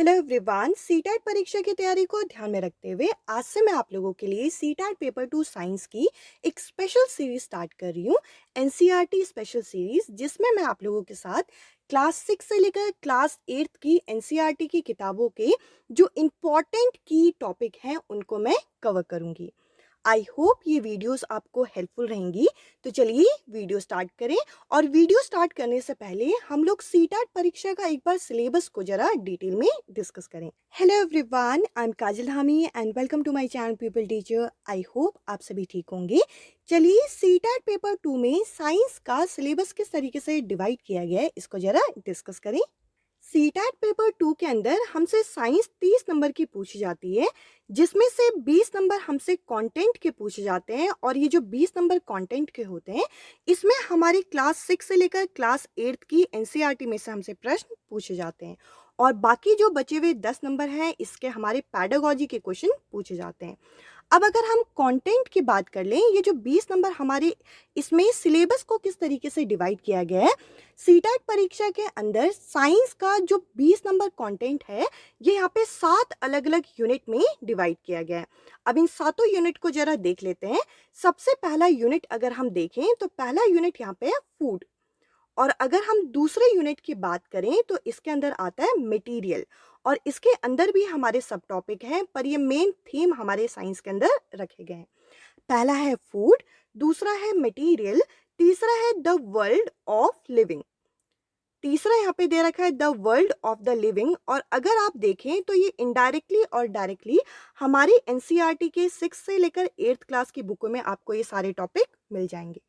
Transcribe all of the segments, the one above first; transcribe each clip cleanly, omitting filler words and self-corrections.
Hello everyone, CTET परीक्षा की तैयारी को ध्यान में रखते हुए आज से मैं आप लोगों के लिए सीटेट पेपर 2 साइंस की एक स्पेशल सीरीज स्टार्ट कर रही हूँ। एनसीईआरटी स्पेशल सीरीज, जिसमें मैं आप लोगों के साथ क्लास 6 से लेकर क्लास 8 की एनसीईआरटी की किताबों के जो इम्पोर्टेंट की टॉपिक हैं उनको मैं कवर करूँगी। आई होप ये वीडियोस आपको हेल्पफुल रहेंगी। तो चलिए वीडियो स्टार्ट करें। और वीडियो स्टार्ट करने से पहले हम लोग सीटेट परीक्षा का एक बार सिलेबस को जरा डिटेल में डिस्कस करें। Hello everyone, I am Kajal Hami and welcome to my channel people teacher. I hope आप सभी ठीक होंगे। चलिए सीटेट पेपर 2 में साइंस का सिलेबस किस तरीके से डिवाइड किया गया है इसको जरा डिस्कस करें। सीटेट पेपर 2 के अंदर हमसे साइंस 30 नंबर की पूछी जाती है, जिसमें से 20 नंबर हमसे कंटेंट के पूछे जाते हैं। और ये जो 20 नंबर कंटेंट के होते हैं, इसमें हमारी क्लास 6 से लेकर क्लास 8 की एनसीईआरटी में से हमसे प्रश्न पूछे जाते हैं। और बाकी जो बचे हुए 10 नंबर हैं, इसके हमारे पैडागोजी के क्वेश्चन पूछे जाते हैं। अब अगर हम कंटेंट की बात कर लें, ये जो 20 नंबर हमारे इसमें सिलेबस को किस तरीके से डिवाइड किया गया है। सीटेट परीक्षा के अंदर साइंस का जो 20 नंबर कंटेंट है, ये यहाँ पे 7 अलग अलग यूनिट में डिवाइड किया गया है। अब इन सातों यूनिट को जरा देख लेते हैं। सबसे पहला यूनिट अगर हम देखें तो पहला यूनिट यहाँ पे है फूड। और अगर हम दूसरे यूनिट की बात करें तो इसके अंदर आता है मटेरियल। और इसके अंदर भी हमारे सब टॉपिक हैं, पर ये मेन थीम हमारे साइंस के अंदर रखे गए हैं। पहला है फूड, दूसरा है मटेरियल, तीसरा है द वर्ल्ड ऑफ लिविंग। तीसरा यहाँ पे दे रखा है the world of the living. और अगर आप देखें तो ये इनडायरेक्टली और डायरेक्टली हमारी एनसीईआरटी के 6 से लेकर 8th क्लास की बुकों में आपको ये सारे टॉपिक मिल जाएंगे।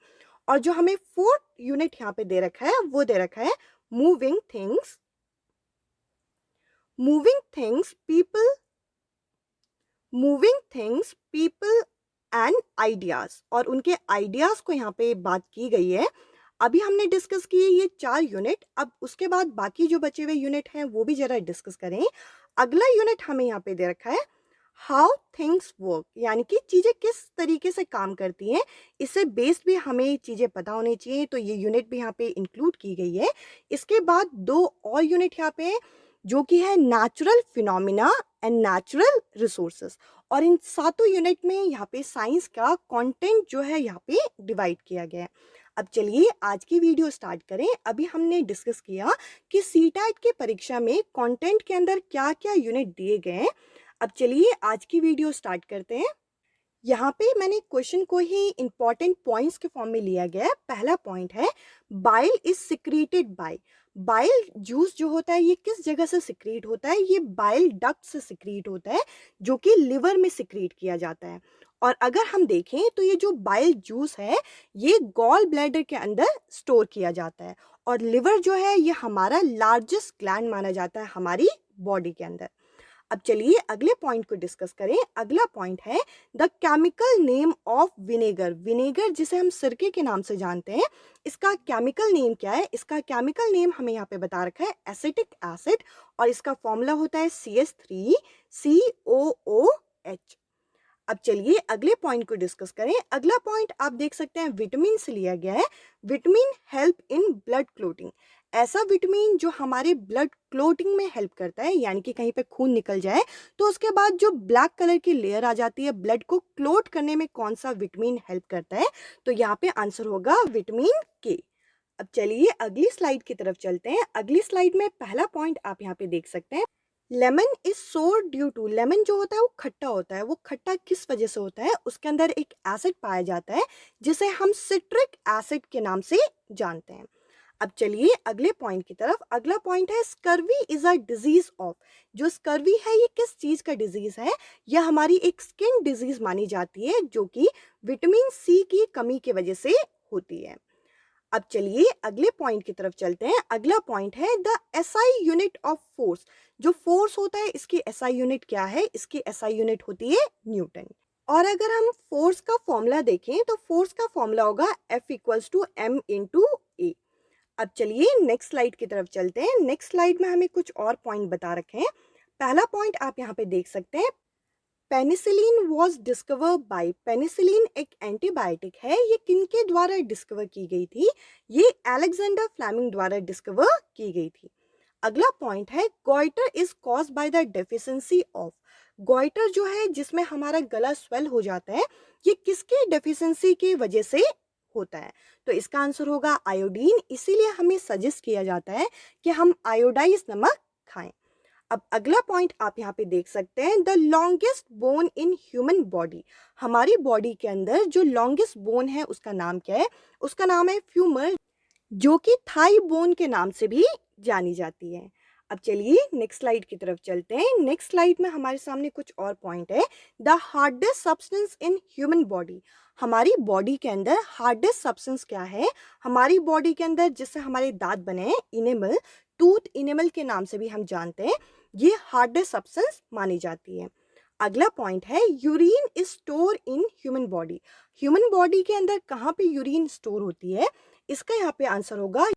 और जो हमें फोर्थ यूनिट यहाँ पे दे रखा है, वो दे रखा है moving things. Moving things people, moving things people and ideas. और उनके आइडियाज को यहाँ पे बात की गई है। अभी हमने डिस्कस किए ये 4 यूनिट। अब उसके बाद बाकी जो बचे हुए यूनिट हैं वो भी जरा डिस्कस करें। अगला यूनिट हमें यहाँ पे दे रखा है हाउ थिंग्स वर्क, यानी कि चीज़ें किस तरीके से काम करती हैं। इससे बेस्ड भी हमें चीज़ें पता होनी चाहिए, तो ये यूनिट भी यहाँ पे इंक्लूड की गई है। इसके बाद 2 और यूनिट यहाँ पे जो कि है natural phenomena and natural resources. और इन सातों यूनिट में यहाँ पे साइंस का कंटेंट जो है यहाँ पे डिवाइड किया गया है। अब चलिए आज की वीडियो स्टार्ट करें। अभी हमने डिस्कस किया कि सीटेट की परीक्षा में कंटेंट के अंदर क्या क्या यूनिट दिए गए हैं। अब चलिए आज की वीडियो स्टार्ट करते हैं। यहाँ पे मैंने क्वेश्चन को ही इंपॉर्टेंट पॉइंट्स के फॉर्म में लिया गया है। पहला पॉइंट है bile is secreted by. Bile juice जो होता है ये किस जगह से सिक्रीट होता है, ये बाइल डक्ट से सिक्रीट होता है, जो कि लिवर में सिक्रीट किया जाता है। और अगर हम देखें तो ये जो बाइल जूस है ये गॉल ब्लैडर के अंदर स्टोर किया जाता है। और लिवर जो है ये हमारा लार्जेस्ट ग्लैंड माना जाता है हमारी बॉडी के अंदर। अब चलिए अगले पॉइंट को डिस्कस करें। अगला पॉइंट है the chemical name of vinegar. Vinegar जिसे हम सिरके के नाम से जानते हैं, इसका केमिकल नेम क्या है। इसका केमिकल नेम हमें यहाँ पे बता रखा है एसिटिक एसिड। और इसका फॉर्मूला होता है CH3COOH। अब चलिए अगले पॉइंट को डिस्कस करें। अगला पॉइंट आप देख सकते हैं विटामिन से लिया गया है। Vitamin help in blood clotting. ऐसा विटामिन जो हमारे ब्लड क्लोटिंग में हेल्प करता है, यानी कि कहीं पे खून निकल जाए तो उसके बाद जो ब्लैक कलर की लेयर आ जाती है, ब्लड को क्लोट करने में कौन सा विटामिन हेल्प करता है, तो यहाँ पे आंसर होगा विटामिन के। अब चलिए अगली स्लाइड की तरफ चलते हैं। अगली स्लाइड में पहला पॉइंट आप यहाँ पे देख सकते हैं लेमन इज सोर ड्यू टू। लेमन जो होता है वो खट्टा होता है। वो खट्टा किस वजह से होता है, उसके अंदर एक एसिड पाया जाता है जिसे हम सिट्रिक एसिड के नाम से जानते हैं। अब चलिए अगले पॉइंट की तरफ। अगला पॉइंट है scurvy is a disease of. जो स्कर्वी है ये किस चीज का डिजीज है, यह हमारी एक स्किन डिजीज मानी जाती है, जो कि विटामिन सी की कमी की वजह से होती है। अब चलिए अगले पॉइंट की तरफ चलते हैं। अगला पॉइंट है the SI unit of force. जो फोर्स होता है इसकी एसआई यूनिट क्या है, इसकी एसआई यूनिट होती है न्यूटन। और अगर हम फोर्स का फॉर्मूला देखें तो फोर्स का फॉर्मूला होगा F=m×a। अब चलिए नेक्स्ट स्लाइड की तरफ चलते हैं। नेक्स्ट स्लाइड में हमें कुछ और पॉइंट बता रखे हैं। पहला पॉइंट आप यहाँ पे देख सकते हैं penicillin was discover by. Penicillin एक एंटीबायोटिक है, ये किनके द्वारा डिस्कवर की गई थी, ये अलेक्जेंडर फ्लेमिंग द्वारा डिस्कवर की गई थी। अगला पॉइंट है goitre is cause by the deficiency of. Goitre जो है जिसमें हमारा गला स्वेल हो जाता है, ये किसकी डेफिशिएंसी की वजह से होता है? तो इसका आंसर होगा आयोडीन। इसीलिए हमें सजेस्ट किया जाता है कि हम आयोडाइज नमक खाएं। अब अगला पॉइंट आप यहाँ पे देख सकते हैं, the longest bone in human body. हमारी बॉडी के अंदर जो लॉन्गेस्ट बोन है उसका नाम क्या है? उसका नाम है फ्यूमर, जो कि थाई बोन के नाम से भी जानी जाती है। अब चलिए नेक्स्ट स्लाइड की तरफ चलते हैं। नेक्स्ट स्लाइड में हमारे सामने कुछ और पॉइंट है। The hardest substance in human body. हमारी बॉडी के अंदर हार्डेस्ट सब्सटेंस क्या है? हमारी बॉडी के अंदर जिससे हमारे दांत बने हैं, इनेमल, टूथ इनेमल के नाम से भी हम जानते हैं, ये हार्डेस्ट सब्सटेंस मानी जाती है। अगला पॉइंट है urine is store in human body. Human body के अंदर कहाँ पे यूरिन स्टोर होती है? इसका यहाँ पे आंसर होगा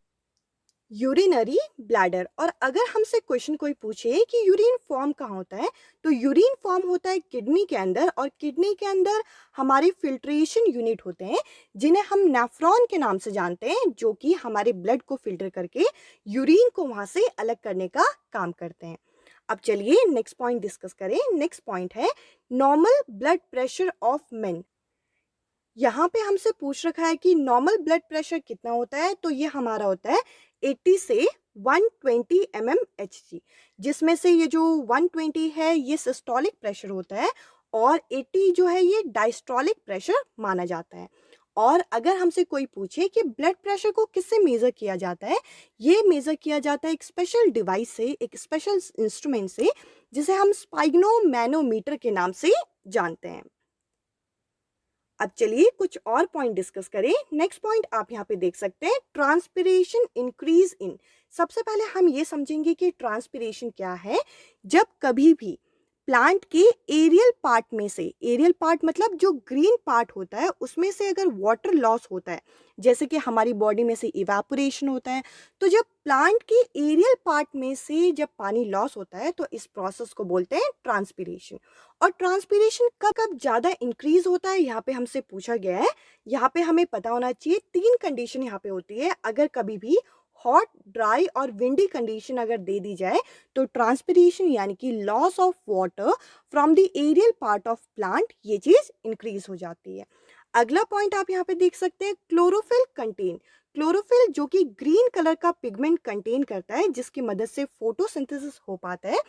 यूरिनरी ब्लैडर। और अगर हमसे क्वेश्चन कोई पूछे कि यूरिन फॉर्म कहाँ होता है, तो यूरिन फॉर्म होता है किडनी के अंदर, और किडनी के अंदर हमारे फिल्ट्रेशन यूनिट होते हैं जिन्हें हम नेफ्रॉन के नाम से जानते हैं, जो कि हमारे ब्लड को फिल्टर करके यूरिन को वहां से अलग करने का काम करते हैं। अब चलिए नेक्स्ट पॉइंट डिस्कस करें। नेक्स्ट पॉइंट है normal blood pressure of main. यहाँ पे हमसे पूछ रखा है कि नॉर्मल ब्लड प्रेशर कितना होता है, तो ये हमारा होता है 80 से 120 mmHg, जिसमें से ये जो 120 है ये सिस्टोलिक प्रेशर होता है, और 80 जो है ये डायस्टोलिक प्रेशर माना जाता है। और अगर हमसे कोई पूछे कि ब्लड प्रेशर को किससे मेज़र किया जाता है, ये मेज़र किया जाता है एक स्पेशल डिवाइस से, एक स्पेशल इंस्ट्रूमेंट से, जिसे हम स्पाइग्नोमैनोमीटर के नाम से जानते हैं। अब चलिए कुछ और पॉइंट डिस्कस करें। नेक्स्ट पॉइंट आप यहाँ पे देख सकते हैं, ट्रांसपिरेशन इंक्रीज इन। सबसे पहले हम ये समझेंगे कि ट्रांसपिरेशन क्या है। जब कभी भी प्लांट के एरियल पार्ट में से, एरियल पार्ट मतलब जो ग्रीन पार्ट होता है, उसमें से अगर वाटर लॉस होता है, जैसे कि हमारी बॉडी में से इवेपोरेशन होता है, तो जब प्लांट के एरियल पार्ट में से जब पानी लॉस होता है, तो इस प्रोसेस को बोलते हैं ट्रांसपिरेशन। और ट्रांसपिरेशन कब कब ज़्यादा इंक्रीज होता है, यहाँ पे हमसे पूछा गया है। यहाँ पे हमें पता होना चाहिए, तीन कंडीशन यहाँ पे होती है। अगर कभी भी हॉट, ड्राई और विंडी कंडीशन अगर दे दी जाए, तो ट्रांसपिरेशन यानी कि loss of water from the aerial part of plant, ये चीज इंक्रीज हो जाती है। अगला पॉइंट आप यहाँ पे देख सकते हैं, क्लोरोफिल कंटेन। क्लोरोफिल जो कि ग्रीन कलर का पिगमेंट कंटेन करता है, जिसकी मदद से फोटोसिंथेसिस हो पाता है।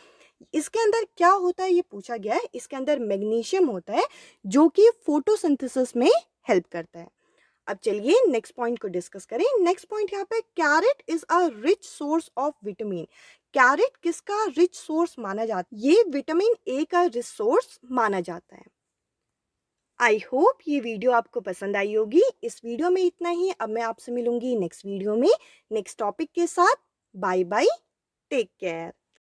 इसके अंदर क्या होता है ये पूछा गया है। इसके अंदर मैग्नीशियम होता है, जो कि फोटोसिंथेसिस में हेल्प करता है। अब चलिए नेक्स्ट पॉइंट को डिस्कस करें। नेक्स्ट पॉइंट यहाँ पे, carrot is a rich source of vitamin. Carrot किसका रिच सोर्स माना जाता है? ये विटामिन ए का रिच सोर्स माना जाता है। आई होप ये वीडियो आपको पसंद आई होगी। इस वीडियो में इतना ही। अब मैं आपसे मिलूंगी नेक्स्ट वीडियो में नेक्स्ट टॉपिक के साथ। Bye bye, take care.